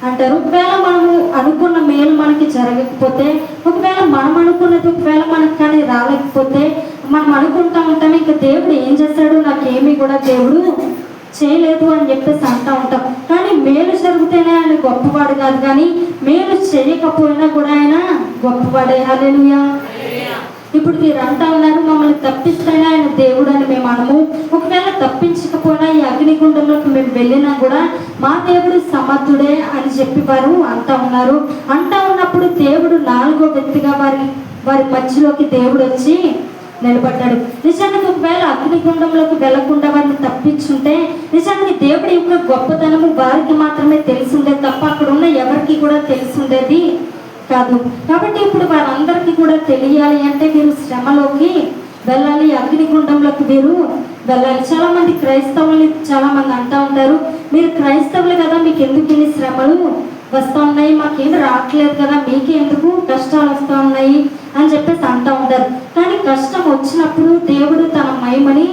[SPEAKER 1] అంటారు. ఒకవేళ మనము అనుకున్న మేలు మనకి జరగకపోతే, ఒకవేళ మనం అనుకున్నది ఒకవేళ మనకు కానీ రాలేకపోతే మనం అనుకుంటా ఉంటాం, ఇంకా దేవుడు ఏం చేశాడు, నాకేమీ కూడా దేవుడు చేయలేదు అని చెప్పేసి అంటూ ఉంటాం. కానీ మేలు జరిగితేనే ఆయన గొప్పవాడు కాదు, కానీ మేలు చేయకపోయినా కూడా ఆయన గొప్పవాడే. హల్లెలూయా. ఇప్పుడు మీరు అంటా ఉన్నారు మమ్మల్ని తప్పిస్తేనే ఆయన దేవుడు అని మేము అనము, ఒకవేళ తప్పించకపోయినా ఈ అగ్నిగుండంలోకి మేము వెళ్ళినా కూడా మా దేవుడు సమర్థుడే అని చెప్పి వారు అంటా ఉన్నారు. అంటా ఉన్నప్పుడు దేవుడు 4వ వ్యక్తిగా వారి మధ్యలోకి దేవుడు వచ్చి నిలబడ్డాడు. నిజానికి ఒకవేళ అగ్నిగుండంలోకి వెళ్లకుండా వారిని తప్పించుంటే నిజానికి దేవుడి యొక్క గొప్పతనము వారికి మాత్రమే తెలిసిండేది తప్ప అక్కడ ఉన్న ఎవరికి కూడా తెలిసిండేది కాదు. కాబట్టి ఇప్పుడు వారందరికీ కూడా తెలియాలి అంటే వీరు శ్రమలోకి వెళ్ళాలి, అగ్నిగుండంలోకి వీరు వెళ్ళాలి. చాలా మంది క్రైస్తవుల్ని చాలా మంది అంటూ ఉంటారు, మీరు క్రైస్తవులు కదా, మీకు ఎందుకు ఇన్ని శ్రమలు వస్తూ ఉన్నాయి, మాకేం రావట్లేదు కదా, మీకే ఎందుకు కష్టాలు వస్తూ ఉన్నాయి అని చెప్పేసి అంటూ ఉంటారు. కానీ కష్టం వచ్చినప్పుడు దేవుడు తన మహిమని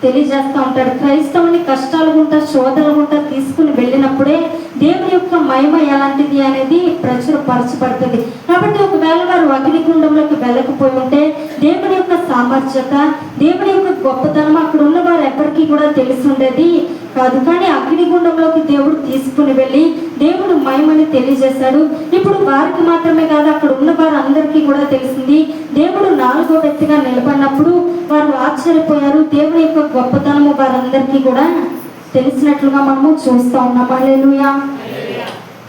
[SPEAKER 1] తెలియజేస్తూ ఉంటాడు. క్రైస్తవుని కష్టాలు గుంటా శోధనలు గుంటా తీసుకుని వెళ్ళినప్పుడే దేవుని యొక్క మహిమ ఎలాంటిది అనేది ప్రచురపరచబడుతుంది. కాబట్టి ఒకవేళ వారు అగ్నిగుండంలోకి వెళ్ళకపోయి ఉంటే దేవుని యొక్క సామర్థ్యత, దేవుని యొక్క గొప్పతనం అక్కడ ఉన్న వారు ఎవరికి కూడా తెలిసి ఉండేది కాదు. కానీ అగ్నిగుండంలోకి దేవుడు తీసుకుని వెళ్ళి దేవుడు మహిమని తెలియజేశాడు. ఇప్పుడు వారికి మాత్రమే కాదు, అక్కడ ఉన్న వారు అందరికీ కూడా తెలిసింది. దేవుడు 4వ వ్యక్తిగా నిలబడినప్పుడు వారు ఆశ్చర్యపోయారు. దేవుని యొక్క గొప్పతనము వారందరికీ కూడా తెలిసినట్లుగా మనము చూస్తూ ఉన్నాం. హల్లెలూయా.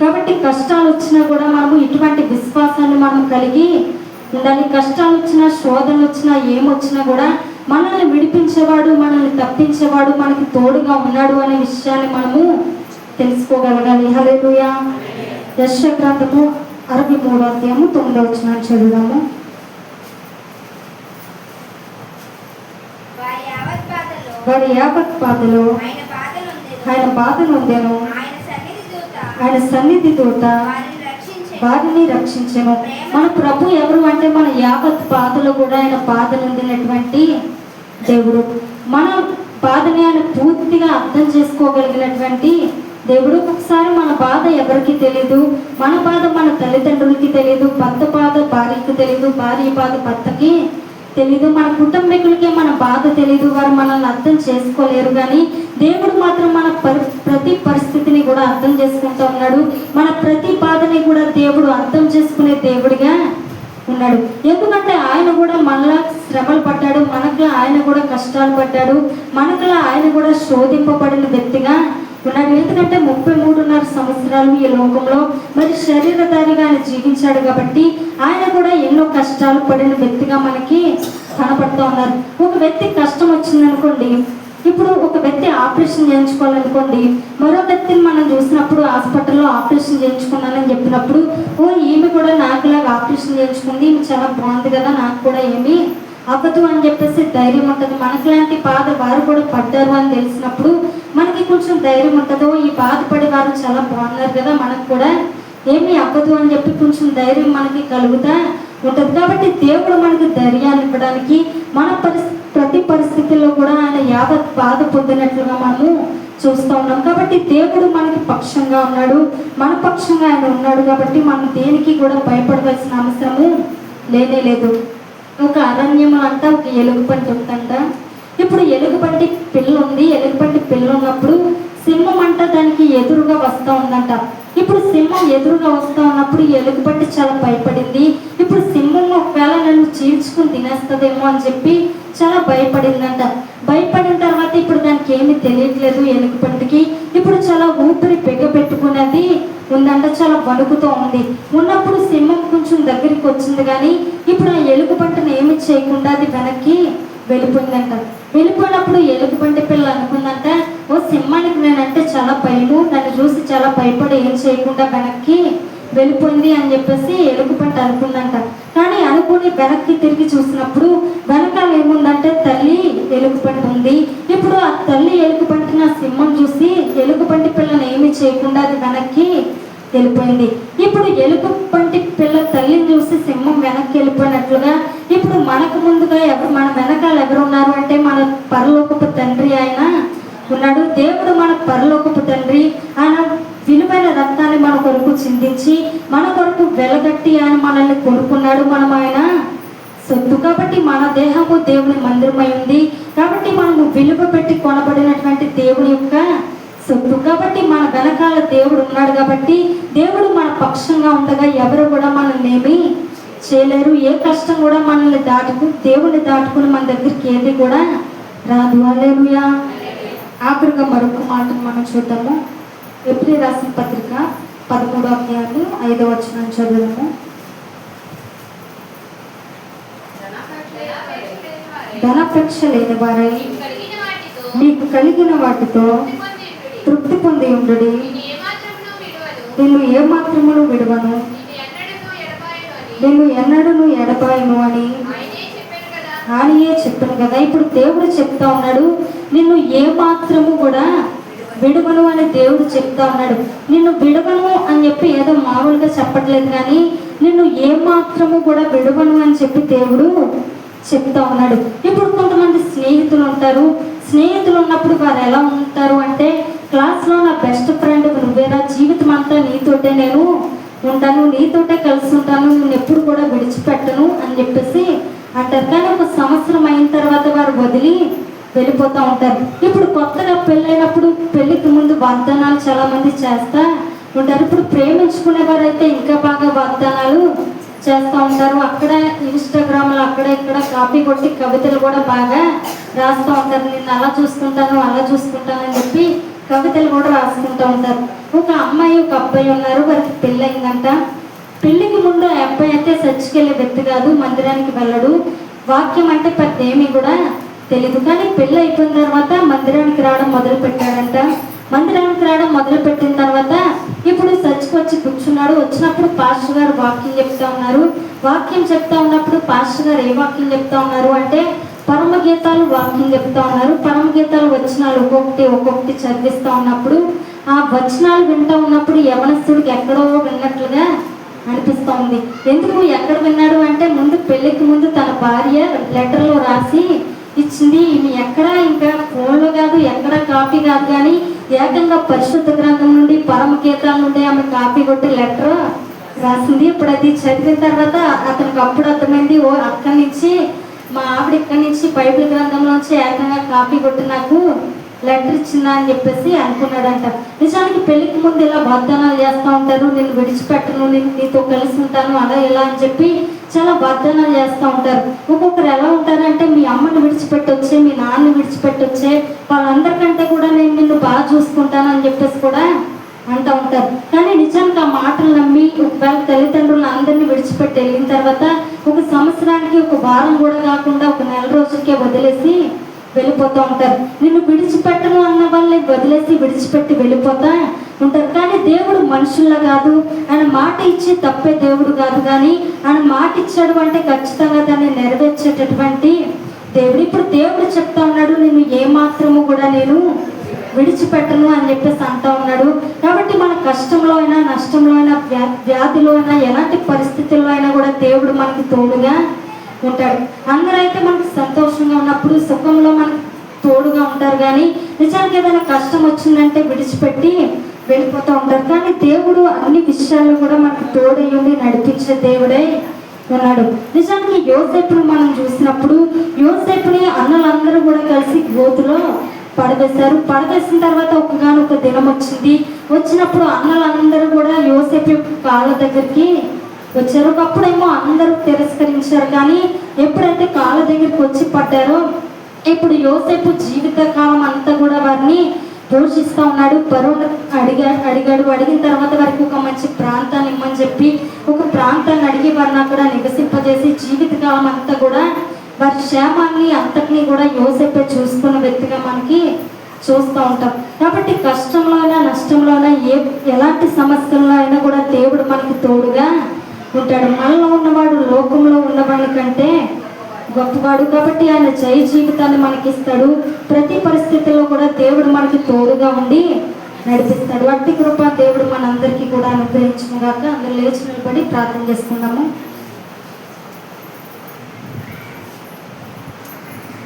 [SPEAKER 1] కాబట్టి కష్టాలు వచ్చినా కూడా మనము ఇటువంటి విశ్వాసాన్ని మనం కలిగి ఉండాలి. కష్టాలు వచ్చినా శోధనలు వచ్చినా ఏమొచ్చినా కూడా మనల్ని విడిపించేవాడు, మనల్ని తప్పించేవాడు మనకి తోడుగా ఉన్నాడు అనే విషయాన్ని మనము తెలుసుకోగలగాలి. హల్లెలూయా. యెషయా గ్రంథము 63వ అధ్యాయము 9వ వచనాన్ని చదువుదాము. వారి యావత్ బాధలో ఆయన బాధ నొందెను, ఆయన సన్నిధి దూత వారిని రక్షించెను. మన ప్రభు ఎవరు అంటే మన యావత్ బాధలో కూడా ఆయన బాధ నొందినటువంటి దేవుడు. మన బాధని ఆయన పూర్తిగా అర్థం చేసుకోగలిగినటువంటి దేవుడు. ఒకసారి మన బాధ ఎవరికి తెలియదు, మన బాధ మన తల్లిదండ్రులకి తెలియదు, భర్త బాధ భార్యకి తెలియదు, భార్య బాధ భర్తకి తెలీదు, మన కుటుంబీకులకి మన బాధ తెలీదు, వారు మనల్ని అర్థం చేసుకోలేరు. కానీ దేవుడు మాత్రం మన ప్రతి పరిస్థితిని కూడా అర్థం చేసుకుంటూ ఉన్నాడు. మన ప్రతి బాధని కూడా దేవుడు అర్థం చేసుకునే దేవుడిగా ఉన్నాడు. ఎందుకంటే ఆయన కూడా మనలా శ్రమలు పడ్డాడు, మనకులా ఆయన కూడా కష్టాలు పడ్డాడు, మనకులా ఆయన కూడా శోధింపబడిన వ్యక్తిగా ఉన్నాడు. ఎందుకంటే 33.5 సంవత్సరాలు ఈ లోకంలో మరి శరీరధారిగా ఆయన జీవించాడు కాబట్టి ఆయన కూడా ఎన్నో కష్టాలు పడిన వ్యక్తిగా మనకి కనపడుతూ ఉన్నారు. ఒక వ్యక్తి కష్టం వచ్చిందనుకోండి, ఇప్పుడు ఒక వ్యక్తి ఆపరేషన్ చేయించుకోవాలనుకోండి, మరో వ్యక్తిని మనం చూసినప్పుడు హాస్పిటల్లో ఆపరేషన్ చేయించుకున్నానని చెప్పినప్పుడు ఈమె కూడా నాకులాగా ఆపరేషన్ చేయించుకుంది, ఈమె చాలా బాగుంది కదా, నాకు కూడా ఏమీ అవ్వదు అని చెప్పేసి ధైర్యం ఉంటుంది. మనకులాంటి బాధ వారు కూడా పడ్డారు అని తెలిసినప్పుడు మనకి కొంచెం ధైర్యం ఉంటుందో, ఈ బాధపడే వారు చాలా బాగున్నారు కదా, మనకు కూడా ఏమీ అవ్వదు అని చెప్పి కొంచెం ధైర్యం మనకి కలుగుతా ఉంటుంది. కాబట్టి దేవుడు మనకి ధైర్యాన్ని ఇవ్వడానికి మన ప్రతి పరిస్థితుల్లో కూడా ఆయన యావత్ బాధ పొందినట్లుగా మనము చూస్తూ ఉన్నాం. కాబట్టి దేవుడు మనకి పక్షంగా ఉన్నాడు, మన పక్షంగా ఆయన ఉన్నాడు. కాబట్టి మనం దేనికి కూడా భయపడవలసిన అవసరము లేనే లేదు. ఒక అరణ్యము అంట ఒక ఎలుగుబంటి ఉందంట. ఇప్పుడు ఎలుగుబంటి పిల్ల ఉంది. ఎలుగుబంటి పిల్ల ఉన్నప్పుడు సింహం అంట దానికి ఎదురుగా వస్తూ ఉందంట. ఇప్పుడు సింహం ఎదురుగా వస్తూ ఉన్నప్పుడు ఎలుగుబంటి చాలా భయపడింది. ఇప్పుడు సింహం ఒకవేళ నన్ను చీల్చుకుని తినేస్తుందేమో అని చెప్పి చాలా భయపడిందంట. భయపడిన తర్వాత ఇప్పుడు దానికి ఏమీ తెలియట్లేదు ఎలుగుబంటికి. ఇప్పుడు చాలా ఊపిరి పెట్టుకునేది ఉందంట, చాలా వణుకుతూ ఉంది. ఉన్నప్పుడు సింహం కొంచెం దగ్గరికి వచ్చింది, కానీ ఇప్పుడు ఆ ఎలుగుబంటిని ఏమి చేయకుండా అది వెనక్కి వెళ్ళిపోయిందంట. వెళ్ళిపోయినప్పుడు ఎలుగుబంటి పిల్ల అనుకుందంట, ఓ సింహానికి నేనంటే చాలా భయము, నన్ను చూసి చాలా భయపడి ఏం చేయకుండా వెనక్కి వెళ్ళిపోయింది అని చెప్పేసి ఎలుగుబంటి అనుకుందంట. కానీ అనుకుని వెనక్కి తిరిగి చూసినప్పుడు వెనకాల ఏముందంటే తల్లి ఎలుగుబంటి ఉంది. ఇప్పుడు ఆ తల్లి ఎలుగుబంటిని ఆ సింహం చూసి ఎలుగుబంటి పిల్లని ఏమి చేయకుండా అది వెనక్కి వెళ్ళిపోయింది. ఇప్పుడు ఎలుగుబంటి పిల్ల తల్లిని చూసి సింహం వెనక్కి వెళ్ళిపోయినట్లుగా ఇప్పుడు మనకు ముందుగా మన వెనకాల ఎవరు ఉన్నారు అంటే మన పరలోకపు తండ్రి ఆయన ఉన్నాడు. దేవుడు మన పరలోకపు తండ్రి. ఆయన విలువైన రక్తాన్ని మన కొరకు చిందించి మన కొరకు వెలగట్టి ఆయన మనల్ని కొనుక్కున్నాడు. మనం ఆయన సొత్తు. కాబట్టి మన దేహము దేవుని మందిరమై ఉంది. కాబట్టి మనము విలువ పెట్టి కొనబడినటువంటి దేవుని యొక్క సొత్తు. కాబట్టి మన వెనకాల దేవుడు ఉన్నాడు. కాబట్టి దేవుడు మన పక్షంగా ఉండగా ఎవరు కూడా మనల్ని ఏమీ చేయలేరు. ఏ కష్టం కూడా మనల్ని దేవుని దాటుకుని మన దగ్గరికి ఏది కూడా రాదు. హల్లెలూయా. ఆఖరిగా మరొక మాటను మనం చూద్దాము. ఎబ్రీ రాసిన పత్రిక 13వ అధ్యాయం 5వ వచనం చదువుదాము. ధనాపేక్ష లేని వారై మీకు కలిగిన వాటితో తృప్తి పొంది ఉండడి, నేను ఏమాత్రమును విడువను, నేను ఎన్నడూ ఎడబాయను అని ఆయనే చెప్పాను కదా. ఇప్పుడు దేవుడు చెప్తా ఉన్నాడు, నిన్ను ఏమాత్రము కూడా విడువను అని దేవుడు చెప్తా ఉన్నాడు. నిన్ను విడువను అని చెప్పి ఏదో మామూలుగా చెప్పట్లేదు, కానీ నిన్ను ఏమాత్రము కూడా విడువను అని చెప్పి దేవుడు చెప్తా ఉన్నాడు. ఇప్పుడు కొంతమంది స్నేహితులు ఉంటారు. స్నేహితులు ఉన్నప్పుడు వారు ఎలా ఉంటారు అంటే, క్లాస్లో నా బెస్ట్ ఫ్రెండ్ నువ్వేరా, జీవితం అంతా నీతోటే నేను ఉంటాను, నీతోటే కలిసి ఉంటాను, నేను ఎప్పుడు కూడా విడిచిపెట్టను అని చెప్పేసి అంటారు. కానీ ఒక సంవత్సరం అయిన తర్వాత వారు వదిలి వెళ్ళిపోతూ ఉంటారు. ఇప్పుడు కొత్తగా పెళ్ళైనప్పుడు పెళ్ళికి ముందు వాగ్దానాలు చాలా మంది చేస్తూ ఉంటారు. ఇప్పుడు ప్రేమించుకునేవారైతే ఇంకా బాగా వాగ్దానాలు చేస్తూ ఉంటారు. అక్కడ ఇన్స్టాగ్రామ్లో అక్కడ ఇక్కడ కాపీ కొట్టి కవితలు కూడా బాగా రాస్తూ ఉంటారు. నేను అలా చూసుకుంటాను అలా చూసుకుంటాను అని చెప్పి కవితలు కూడా రాసుకుంటూ ఉంటారు. ఒక అమ్మాయి ఒక అబ్బాయి ఉన్నారు, వారికి పెళ్ళి అయిందంట. పెళ్ళికి ముందు ఆ అబ్బాయి అయితే చర్చికి వెళ్ళే వ్యక్తి కాదు, మందిరానికి వెళ్ళడు, వాక్యం అంటే పెద్ద ఏమీ కూడా తెలీదు. కానీ పెళ్ళి అయిపోయిన తర్వాత మందిరానికి రావడం మొదలు పెట్టాడంట. మందిరానికి రావడం మొదలు పెట్టిన తర్వాత ఇప్పుడు చర్చికి వచ్చి కూర్చున్నాడు. వచ్చినప్పుడు పాస్టర్ గారు వాక్యం చెప్తా ఉన్నారు. వాక్యం చెప్తా ఉన్నప్పుడు పాస్టర్ గారు ఏ వాక్యం చెప్తా ఉన్నారు అంటే పరమగీతాలు వాక్యం చెప్తా ఉన్నారు. పరమగీతాలు వచనాలు ఒక్కొక్కటి చదివిస్తూ ఉన్నప్పుడు ఆ వచనాలు వింటూ ఉన్నప్పుడు యవనస్తుడికి ఎక్కడో విన్నట్లుగా అనిపిస్తూ ఉంది. ఎందుకు ఎక్కడ విన్నాడు అంటే, ముందు పెళ్ళికి ముందు తన భార్య లెటర్లో రాసి ఇచ్చింది. ఇవి ఎక్కడ ఇంకా ఫోన్లో కాదు, ఎక్కడ కాపీ కాదు, కానీ ఏకంగా పరిశుద్ధ గ్రంథం నుండి పరమగీతాల నుండి ఆమె కాపీ కొట్టి లెటర్ రాసింది. ఇప్పుడు అది చదివిన తర్వాత అతనికి అప్పుడు అర్థమైంది, ఓ అక్కడి నుంచి మా ఆవిడ ఇక్కడి నుంచి బైబిల్ గ్రంథంలోంచి ఏకంగా కాపీ కొట్టి నాకు లెటర్ ఇచ్చిందా అని చెప్పేసి అనుకున్నాడంట. నిజానికి పెళ్ళికి ముందు ఇలా వాగ్దానాలు చేస్తూ ఉంటారు, నేను విడిచిపెట్టను, నేను నీతో కలిసి ఉంటాను, అలా ఇలా అని చెప్పి చాలా వాగ్దానాలు చేస్తూ ఉంటారు. ఒక్కొక్కరు ఎలా ఉంటారంటే, మీ అమ్మని విడిచిపెట్టొచ్చే, మీ నాన్నని విడిచిపెట్టొచ్చే, వాళ్ళందరికంటే కూడా నేను నిన్ను బాగా చూసుకుంటాను అని చెప్పేసి కూడా అంటూ ఉంటారు. కానీ నిజానికి ఆ మాటలు నమ్మి ఒకవేళ తల్లిదండ్రులు అందరినీ విడిచిపెట్టి వెళ్ళిన తర్వాత ఒక సంవత్సరానికి ఒక వారం కూడా కాకుండా ఒక నెల రోజులకే వదిలేసి వెళ్ళిపోతూ ఉంటారు. నిన్ను విడిచిపెట్టను అన్న వాళ్ళని వదిలేసి విడిచిపెట్టి వెళ్ళిపోతా ఉంటారు. కానీ దేవుడు మనుషుల్లా కాదు, ఆయన మాట ఇచ్చి తప్పే దేవుడు కాదు, కానీ ఆయన మాట ఇచ్చాడు అంటే ఖచ్చితంగా దాన్ని నెరవేర్చేటటువంటి దేవుడు. ఇప్పుడు దేవుడు చెప్తా ఉన్నాడు, నేను ఏమాత్రము కూడా నేను విడిచిపెట్టను అని చెప్పేసి అంటా ఉన్నాడు. కాబట్టి మన కష్టంలో అయినా, నష్టంలో అయినా, వ్యాధిలో అయినా, ఎలాంటి పరిస్థితుల్లో అయినా కూడా దేవుడు మనకి తోడుగా ఉంటాడు. అందరైతే మనకు సంతోషంగా ఉన్నప్పుడు, సుఖంలో మనకు తోడుగా ఉంటారు, కానీ నిజానికి ఏదైనా కష్టం వచ్చిందంటే విడిచిపెట్టి వెళ్ళిపోతూ ఉంటారు. కానీ దేవుడు అన్ని విషయాల్లో కూడా మనకు తోడయ్యుండి నడిపించే దేవుడే ఉన్నాడు. నిజానికి యోసేపును మనం చూసినప్పుడు, యోసేపుని అన్నలందరూ కూడా కలిసి గోతులో పడవేశారు. పడవేసిన తర్వాత ఒకగానొక దినం వచ్చినప్పుడు అన్నలందరూ కూడా యోసేపు కాళ్ళ దగ్గరికి వచ్చారు. ఒకప్పుడేమో అందరూ తిరస్కరించారు, కానీ ఎప్పుడైతే కాళ్ళ దగ్గరికి వచ్చి పడ్డారో ఇప్పుడు యోసేపు జీవిత కాలం అంతా కూడా వారిని పోషిస్తూ ఉన్నాడు. పరువును అడిగాడు. అడిగిన తర్వాత వారికి ఒక మంచి ప్రాంతాన్ని ఇమ్మని చెప్పి ఒక ప్రాంతాన్ని అడిగి వారిని అక్కడ నివసింపజేసి జీవితకాలం అంతా కూడా వారి క్షేమాన్ని అంతటినీ కూడా యోసేపే చూసుకున్న వ్యక్తిగా మనకి చూస్తూ ఉంటాం. కాబట్టి కష్టంలో అయినా, నష్టంలో అయినా, ఎలాంటి సమస్యల్లో అయినా కూడా దేవుడు మనకి తోడుగా ఉంటాడు. మనలో ఉన్నవాడు లోకంలో ఉన్నవాడి కంటే గొప్పవాడు. కాబట్టి ఆయన జయ జీవితాన్ని మనకిస్తాడు. ప్రతి పరిస్థితుల్లో కూడా దేవుడు మనకి తోడుగా ఉండి నడిపిస్తాడు. అట్టి కృప దేవుడు మనందరికీ కూడా అనుగ్రహించుగాక. అందరూ లేచి నిలబడి ప్రార్థన చేసుకుందాము.